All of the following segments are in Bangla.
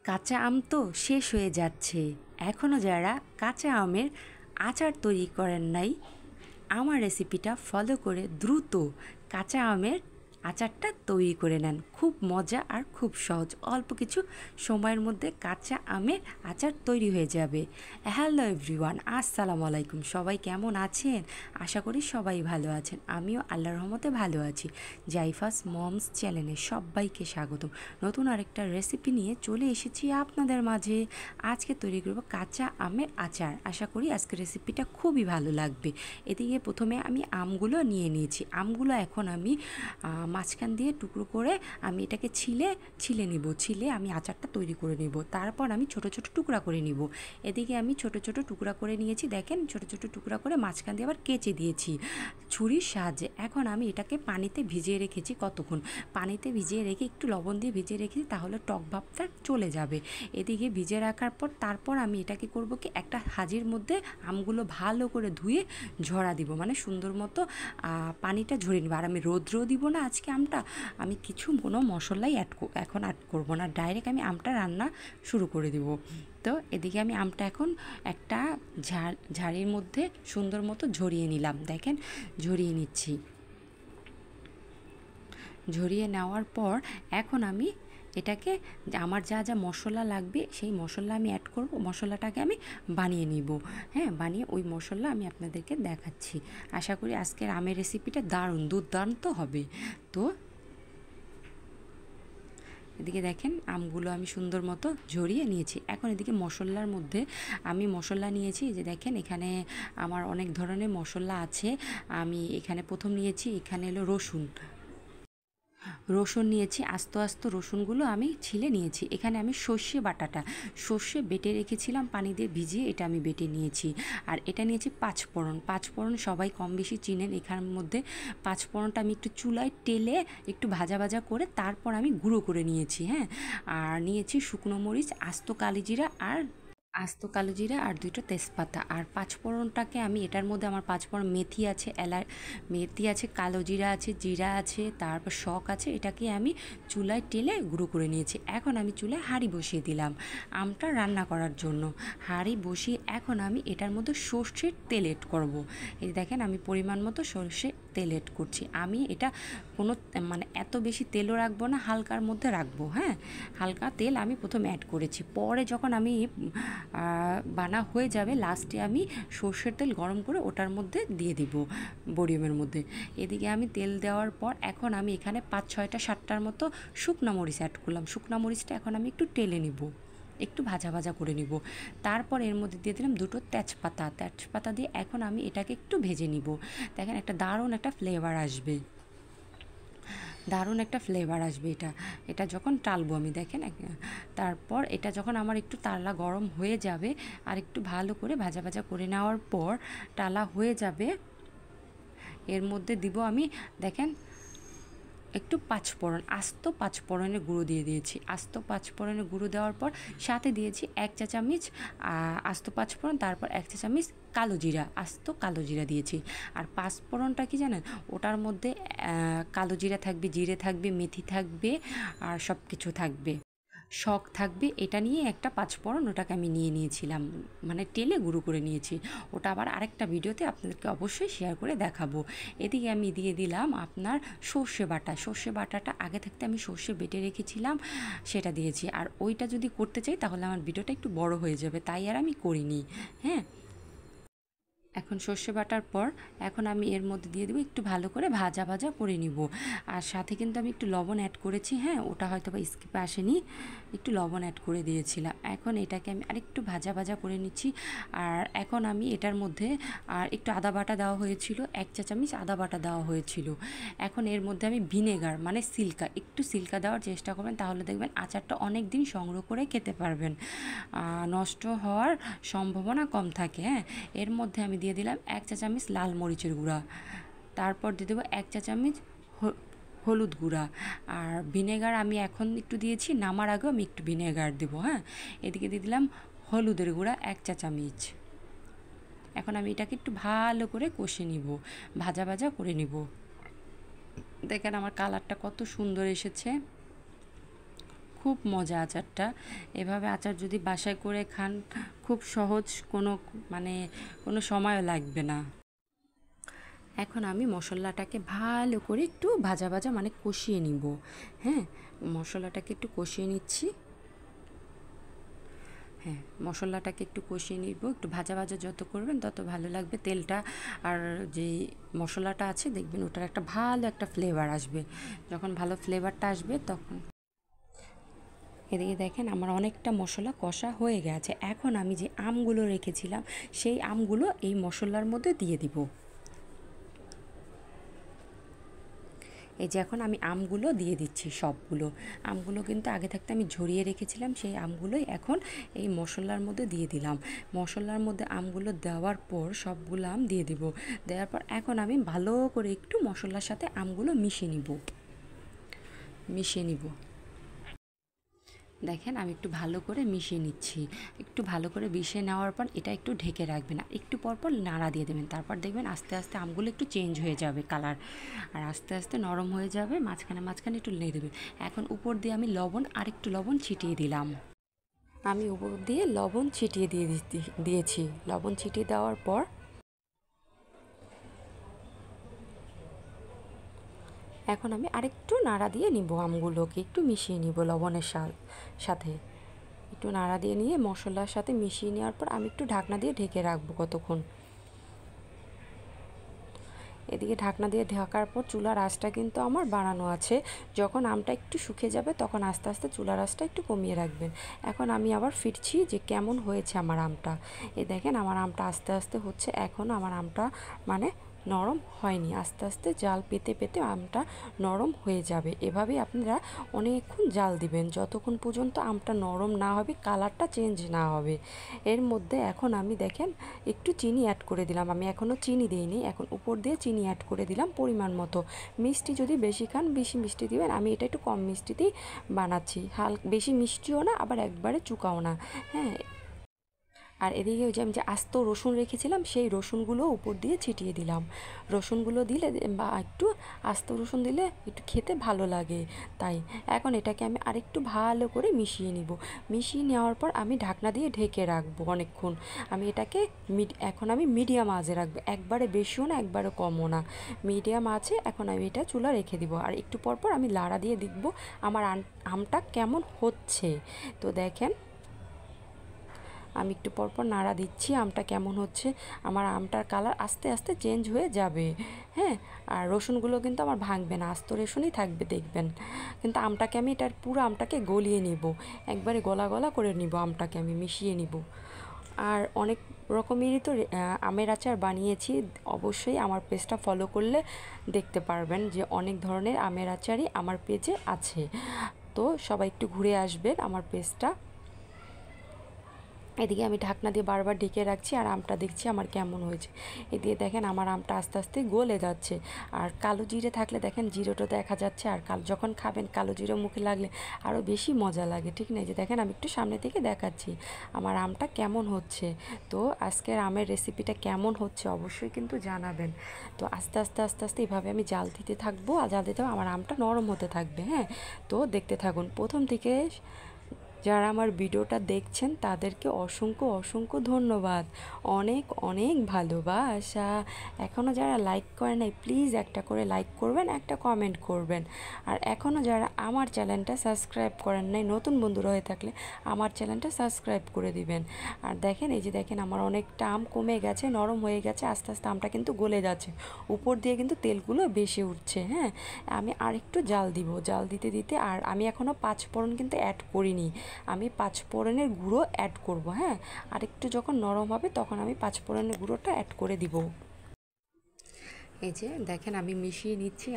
কাঁচা আম তো শেষ হয়ে যাচ্ছে। এখনও যারা কাঁচা আমের আচার তৈরি করেন নাই, আমার রেসিপিটা ফলো করে দ্রুত কাঁচা আমের আচারটা তৈরি করে নেন। খুব মজা আর খুব সহজ, অল্প কিছু সময়ের মধ্যে কাঁচা আমের আচার তৈরি হয়ে যাবে। হ্যালো এভরিওয়ান, আসসালামু আলাইকুম। সবাই কেমন আছেন? আশা করি সবাই ভালো আছেন। আমিও আল্লাহর রহমতে ভালো আছি। জাইফাস মমস চ্যানেলে সবাইকে স্বাগতম। নতুন আরেকটা রেসিপি নিয়ে চলে এসেছি আপনাদের মাঝে। আজকে তৈরি করব কাঁচা আমের আচার। আশা করি আজকের রেসিপিটা খুবই ভালো লাগবে। এদিকে প্রথমে আমি আমগুলো নিয়ে নিয়েছি। আমগুলো এখন আমি মাঝখান দিয়ে টুকরো করে আমি এটাকে ছিলে নিব। ছিলে আমি আচারটা তৈরি করে নেব। তারপর আমি ছোট ছোট টুকরা করে নিব। এদিকে আমি ছোট ছোট টুকরা করে নিয়েছি। দেখেন, ছোট ছোট টুকরা করে মাঝখান দিয়ে আবার কেচে দিয়েছি ছুরির সাহায্যে। এখন আমি এটাকে পানিতে ভিজিয়ে রেখেছি। কতক্ষণ পানিতে ভিজিয়ে রেখে একটু লবণ দিয়ে ভিজিয়ে রেখেছি, তাহলে টক ভাবটা চলে যাবে। এদিকে ভিজিয়ে রাখার পর তারপর আমি এটাকে করব কি, একটা হাঁড়ির মধ্যে আমগুলো ভালো করে ধুয়ে ঝরা দিব, মানে সুন্দর মতো পানিটা ঝরিয়ে নিব। আর আমি রৌদ্রও দিব না আজকে আমটা। আমি কোনো মশলাই এখন অ্যাড করব না, ডাইরেক্ট আমি আমটা রান্না শুরু করে দিব। তো এদিকে আমি আমটা এখন একটা ঝাড়ির মধ্যে সুন্দর মতো ঝরিয়ে নিলাম। দেখেন, ঝরিয়ে নিচ্ছি। ঝরিয়ে নেওয়ার পর এখন আমি এটাকে আমার যা যা মশলা লাগবে সেই মশলা আমি অ্যাড করব। মশলাটাকে আমি বানিয়ে নিব। হ্যাঁ, বানিয়ে ওই মশলা আমি আপনাদেরকে দেখাচ্ছি। আশা করি আজকের আমের রেসিপিটা দুর্দান্ত হবে। তো এদিকে দেখেন, আমগুলো আমি সুন্দর মতো ঝরিয়ে নিয়েছি। এখন এদিকে মশলার মধ্যে আমি মশলা নিয়েছি। যে দেখেন, এখানে আমার অনেক ধরনের মশলা আছে। আমি এখানে প্রথম নিয়েছি, এখানে হলো রসুন নিয়েছি। আস্ত রসুনগুলো আমি ছিলে নিয়েছি। এখানে আমি সর্ষে বেটে রেখেছিলাম পানি দিয়ে ভিজিয়ে, এটা আমি বেটে নিয়েছি। আর এটা নিয়েছি পাঁচফোড়ন সবাই কম বেশি চিনেন। এখানের মধ্যে পাঁচফোড়নটা আমি একটু চুলায় টেলে একটু ভাজা করে তারপর আমি গুঁড়ো করে নিয়েছি। হ্যাঁ, আর নিয়েছি শুকনো মরিচ, আস্ত কালো জিরা আর দুটো তেজপাতা। আর পাঁচফোড়নটাকে আমি এটার মধ্যে আমার পাঁচফোড়ন মেথি আছে, কালো জিরা আছে, তারপর শখ আছে। এটাকে আমি চুলায় টেলে গুঁড়ো করে নিয়েছি। এখন আমি চুলায় হাঁড়ি বসিয়ে দিলাম আমটা রান্না করার জন্য। হাঁড়ি বসিয়ে এখন আমি এটার মধ্যে সর্ষের তেল এড করব। এই দেখেন, আমি পরিমাণ মতো সর্ষের তেল এড করছি। আমি এটা কোনো মানে এত বেশি তেলও রাখবো না, হালকার মধ্যে রাখবো। হ্যাঁ, হালকা তেল আমি প্রথমে অ্যাড করেছি। পরে যখন আমি বানা হয়ে যাবে, লাস্টে আমি সর্ষের তেল গরম করে ওটার মধ্যে দিয়ে দিব বড়িমের মধ্যে। এদিকে আমি তেল দেওয়ার পর এখন আমি এখানে 5-6-7টার মতো শুকনো মরিচ অ্যাড করলাম। শুকনো মরিচটা এখন আমি একটু টেলে নিব, একটু ভাজা করে নিব। তারপর এর মধ্যে দিয়ে দিলাম দুটো তেজপাতা দিয়ে এখন আমি এটাকে একটু ভেজে নিব। দেখেন, দারুণ একটা ফ্লেভার আসবে এটা যখন টালবো আমি। দেখেন, তারপর এটা যখন আমার একটু তালা গরম হয়ে যাবে আর একটু ভালো করে ভাজা করে নেওয়ার পর টালা হয়ে যাবে, এর মধ্যে দিব আমি, দেখেন, একটু আস্ত পাঁচফোড়নের গুঁড়ো দিয়ে দিয়েছি। আস্ত পাঁচফোড়নের গুঁড়ো দেওয়ার পর সাথে দিয়েছি 1 চা চামচ আস্ত পাঁচফোড়ন, তারপর 1 চা চামচ আস্ত কালো জিরা দিয়েছি। আর পাঁচফোড়নটা কি জানেন, ওটার মধ্যে কালো জিরা থাকবে, জিরে থাকবে, মেথি থাকবে, আর সব কিছু থাকবে, শখ থাকবে। এটা নিয়ে একটা পাঁচফোড়ন, ওটাকে আমি নিয়েছিলাম, মানে টেলে গুঁড়ো করে নিয়েছি। ওটা আবার আরেকটা ভিডিওতে আপনাদেরকে অবশ্যই শেয়ার করে দেখাবো। এদিকে আমি দিয়ে দিলাম আপনার সর্ষে বাটাটা আগে থাকতে আমি সর্ষে বেটে রেখেছিলাম, সেটা দিয়েছি। আর ওইটা যদি করতে চাই তাহলে আমার ভিডিওটা একটু বড় হয়ে যাবে, তাই আর আমি করিনি। হ্যাঁ, এখন সর্ষে বাটার পর এখন আমি এর মধ্যে দিয়ে দেবো, একটু ভালো করে ভাজা করে নিব। আর সাথে কিন্তু আমি একটু লবণ অ্যাড করেছি। হ্যাঁ, ওটা হয়তো বা স্কিপে আসেনি, একটু লবণ অ্যাড করে দিয়েছিলাম। এখন এটাকে আমি আরেকটু ভাজা করে নিচ্ছি। আর এখন আমি এটার মধ্যে আর একটু আদা বাটা দেওয়া হয়েছিল, 1 চা চামচ আদা বাটা দেওয়া হয়েছিল। এখন এর মধ্যে আমি ভিনেগার মানে একটু সিল্কা দেওয়ার চেষ্টা করবেন, তাহলে দেখবেন আচারটা অনেক দিন সংগ্রহ করে খেতে পারবেন, নষ্ট হওয়ার সম্ভাবনা কম থাকে। হ্যাঁ, এর মধ্যে আমি দিয়ে দিলাম 1 চা চামচ লাল মরিচের গুঁড়া, তারপর দিয়ে দেবো 1 চা চামচ হলুদ গুঁড়া। আর ভিনেগার আমি এখন একটু দিয়েছি, নামার আগেও আমি একটু ভিনেগার দেবো। হ্যাঁ, এদিকে দিয়ে দিলাম হলুদের গুঁড়া 1 চা চামচ। এখন আমি এটাকে একটু ভালো করে কষে নিব, ভাজা করে নিব। দেখেন আমার কালারটা কত সুন্দর এসেছে, খুব মজা আচারটা। এভাবে আচার যদি বাসায় করে খান, খুব সহজ, কোনো সময়ও লাগবে না। এখন আমি মশলাটাকে ভালো করে একটু ভাজা ভাজা কষিয়ে নিব। হ্যাঁ, মশলাটাকে একটু কষিয়ে নিচ্ছি। হ্যাঁ, মশলাটাকে একটু কষিয়ে নিব। একটু ভাজা ভাজা যত করবেন তত ভালো লাগবে তেলটা, আর যে মশলাটা আছে দেখবেন ওটার একটা ভালো একটা ফ্লেভার আসবে। যখন ভালো ফ্লেভারটা আসবে তখন এদিকে দেখেন আমার অনেকটা মশলা কষা হয়ে গেছে। এখন আমি যে আমগুলো রেখেছিলাম সেই আমগুলো এই মশলার মধ্যে দিয়ে দিব। এই যে এখন আমি আমগুলো দিয়ে দিচ্ছি সবগুলো। আমগুলো কিন্তু আগে থাকতে আমি ঝরিয়ে রেখেছিলাম, সেই আমগুলোই এখন এই মশলার মধ্যে দিয়ে দিলাম। মশলার মধ্যে আমগুলো দেওয়ার পর সবগুলো আম দিয়ে দিব। দেওয়ার পর এখন আমি ভালো করে একটু মশলার সাথে আমগুলো মিশিয়ে নিব। দেখেন আমি একটু ভালো করে মিশিয়ে নিচ্ছি। একটু ভালো করে মিশিয়ে নেওয়ার পর এটা একটু ঢেকে রাখবেন, একটু পরপর নাড়া দিয়ে দেবেন। তারপর দেখবেন আস্তে আস্তে আমগুলো একটু চেঞ্জ হয়ে যাবে কালার, আর আস্তে আস্তে নরম হয়ে যাবে। মাঝখানে মাঝখানে একটু নেড়ে দেবেন। এখন উপর দিয়ে আমি আরেকটু লবণ ছিটিয়ে দিলাম। আমি উপর দিয়ে লবণ ছিটিয়ে দিয়েছি। লবণ ছিটিয়ে দেওয়ার পর এখন আমি আরেকটু নাড়া দিয়ে নিব, আমগুলোকে একটু মিশিয়ে নিব লবণের সাথে। একটু নাড়া দিয়ে নিয়ে মশলার সাথে মিশিয়ে নেওয়ার পর আমি একটু ঢাকনা দিয়ে ঢেকে রাখবো কতক্ষণ। এদিকে ঢাকনা দিয়ে ঢাকার পর চুলার আঁচটা কিন্তু আমার বাড়ানো আছে। যখন আমটা একটু শুকিয়ে যাবে তখন আস্তে আস্তে চুলার আঁচটা একটু কমিয়ে রাখবেন। এখন আমি আবার ফিরছি যে কেমন হয়েছে আমার আমটা। এই দেখেন আমার আমটা আস্তে আস্তে হচ্ছে। এখন আমার আমটা নরম হয়নি, আস্তে আস্তে জাল পেতে পেতে আমটা নরম হয়ে যাবে। এভাবেই আপনারা অনেকক্ষণ জাল দিবেন যতক্ষণ পর্যন্ত আমটা নরম না হবে, কালারটা চেঞ্জ না হবে। এর মধ্যে এখন আমি দেখেন একটু চিনি অ্যাড করে দিলাম। আমি এখনও চিনি দিইনি, এখন উপর দিয়ে চিনি অ্যাড করে দিলাম পরিমাণ মতো। মিষ্টি যদি বেশি খান বেশি মিষ্টি দিবেন, আমি এটা একটু কম মিষ্টিতেই বানাচ্ছি। বেশি মিষ্টিও না আবার একবারে চুকাও না। হ্যাঁ, আর এদিকে ওই যে আমি যে আস্ত রসুন রেখেছিলাম সেই রসুনগুলো উপর দিয়ে ছিটিয়ে দিলাম। রসুনগুলো দিলে বা একটু আস্ত রসুন দিলে একটু খেতে ভালো লাগে, তাই এখন এটাকে আমি আরেকটু ভালো করে মিশিয়ে নিব। মিশিয়ে নেওয়ার পর আমি ঢাকনা দিয়ে ঢেকে রাখবো অনেকক্ষণ। আমি এটাকে এখন আমি মিডিয়াম আঁচে রাখবো, একবারে বেশিও না একবারে কমও না, মিডিয়াম আছে। এখন আমি এটা চুলা রেখে দিব, আর একটু পর পর আমি লাড়া দিয়ে দেখব আমার আমটা কেমন হচ্ছে। তো দেখেন আমি একটু পরপর নাড়া দিচ্ছি আমটা কেমন হচ্ছে। আমার আমটার কালার আস্তে আস্তে চেঞ্জ হয়ে যাবে। হ্যাঁ, আর রসুনগুলো কিন্তু আমার ভাঙবে না, আস্ত রসুনই থাকবে দেখবেন। কিন্তু আমটাকে আমি পুরো আমটাকে গলিয়ে নিব, একবারে গলা গলা করে নিব, আমটাকে আমি মিশিয়ে নিব। আর অনেক রকমেরই তো আমের আচার বানিয়েছি, অবশ্যই আমার পেজটা ফলো করলে দেখতে পারবেন যে অনেক ধরনের আমের আচারই আমার পেজে আছে। তো সবাই একটু ঘুরে আসবেন আমার পেজটা। এদিকে আমি ঢাকনা দিয়ে বারবার ঢেকে রাখছি আর আমটা দেখছি আমার কেমন হয়েছে। এদিকে দেখেন আমার আমটা আস্তে আস্তে গলে যাচ্ছে। আর কালো জিরে থাকলে দেখেন জিরোটা দেখা যাচ্ছে, আর যখন খাবেন কালো জিরে মুখে লাগলে আরও বেশি মজা লাগে, ঠিক না? যে দেখেন আমি একটু সামনে থেকে দেখাচ্ছি আমার আমটা কেমন হচ্ছে। তো আজকের আমের রেসিপিটা কেমন হচ্ছে অবশ্যই কিন্তু জানাবেন। তো আস্তে আস্তে আস্তে আস্তে এইভাবে আমি জাল দিতে থাকবো, আর জাল দিতে আমার আমটা নরম হতে থাকবে। হ্যাঁ, তো দেখতে থাকুন প্রথম থেকে। যারা আমার ভিডিওটা দেখছেন তাদেরকে অসংখ্য অসংখ্য ধন্যবাদ, অনেক অনেক ভালোবাসা। এখনও যারা লাইক করে নাই প্লিজ একটা করে লাইক করবেন, একটা কমেন্ট করবেন। আর এখনও যারা আমার চ্যানেলটা সাবস্ক্রাইব করেন নাই, নতুন বন্ধুরা হয়ে থাকলে আমার চ্যানেলটা সাবস্ক্রাইব করে দিবেন। আর দেখেন এই যে দেখেন আমার অনেকটা আম কমে গেছে, নরম হয়ে গেছে, আস্তে আস্তে আমটা কিন্তু গলে যাচ্ছে, উপর দিয়ে কিন্তু তেলগুলো বেশি উঠছে। হ্যাঁ, আমি আরেকটু জাল দিব, জাল দিতে দিতে। আর আমি এখনও পাঁচফোড়ন কিন্তু অ্যাড করিনি, আমি পাঁচফোড়নের গুঁড়ো অ্যাড করব। হ্যাঁ, আরেকটু যখন নরম হবে তখন আমি পাঁচফোড়নের গুঁড়োটা অ্যাড করে দিব। এই যে দেখেন আমি মিশিয়ে নিচ্ছি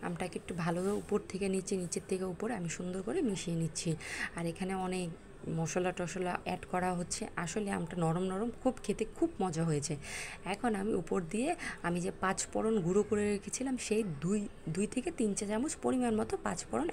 আমটাকে একটু ভালোভাবে উপর থেকে নিচে, নিচের থেকে উপরে আমি সুন্দর করে মিশিয়ে নিচ্ছি। আর এখানে অনেক মশলা টশলা অ্যাড করা হচ্ছে। আসলে আমটা নরম নরম, খুব খেতে খুব মজা হয়েছে। এখন আমি উপর দিয়ে আমি যে পাঁচফোড়ন গুঁড়ো করে রেখেছিলাম সেই দুই থেকে 3 চা চামচ পরিমাণ মতো পাঁচফোড়ন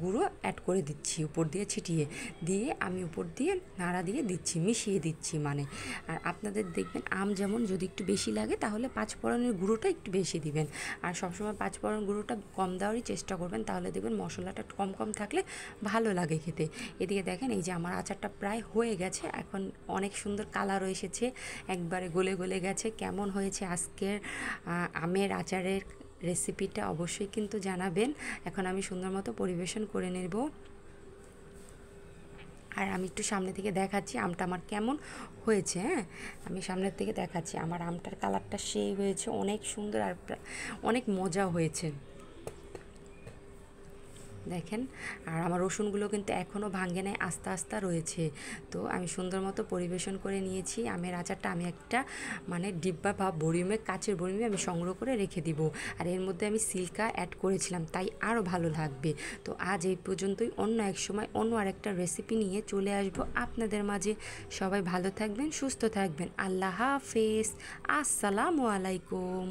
গুঁড়ো অ্যাড করে দিচ্ছি উপর দিয়ে ছিটিয়ে দিয়ে আমি উপর দিয়ে নাড়া দিয়ে দিচ্ছি, মিশিয়ে দিচ্ছি মানে। আর আপনাদের দেখবেন আম যেমন যদি একটু বেশি লাগে তাহলে পাঁচফোড়নের গুঁড়োটা একটু বেশি দিবেন, আর সবসময় পাঁচফোড়ন গুঁড়োটা কম দেওয়ারই চেষ্টা করবেন, তাহলে দেখবেন মশলাটা কম কম থাকলে ভালো লাগে খেতে। এদিকে দেখেন এই যে আমার আচারটা প্রায় হয়ে গেছে, এখন অনেক সুন্দর কালারও এসেছে, একবারে গলে গলে গেছে। কেমন হয়েছে আজকের আমের আচারের রেসিপিটা অবশ্যই কিন্তু জানাবেন। এখন আমি সুন্দর মতো পরিবেশন করে নেব। আর আমি একটু সামনে থেকে দেখাচ্ছি আমটা আমার কেমন হয়েছে। হ্যাঁ, আমি সামনের থেকে দেখাচ্ছি আমার আমটার কালারটা সেই হয়েছে, অনেক সুন্দর আর অনেক মজা হয়েছে দেখেন। আর আমার রসুনগুলো কিন্তু এখনও ভাঙে নাই, আস্তে আস্তে রয়েছে। তো আমি সুন্দর মতো পরিবেশন করে নিয়েছি আমের আচারটা। আমি একটা মানে ডিব্বা বা বরিমে, কাচের বরিমে আমি সংগ্রহ করে রেখে দিব। আর এর মধ্যে আমি সিল্কা অ্যাড করেছিলাম, তাই আরও ভালো লাগবে। তো আজ এই পর্যন্তই, অন্য এক সময় অন্য আরেকটা রেসিপি নিয়ে চলে আসব আপনাদের মাঝে। সবাই ভালো থাকবেন, সুস্থ থাকবেন। আল্লাহ হাফেজ, আসসালামু আলাইকুম।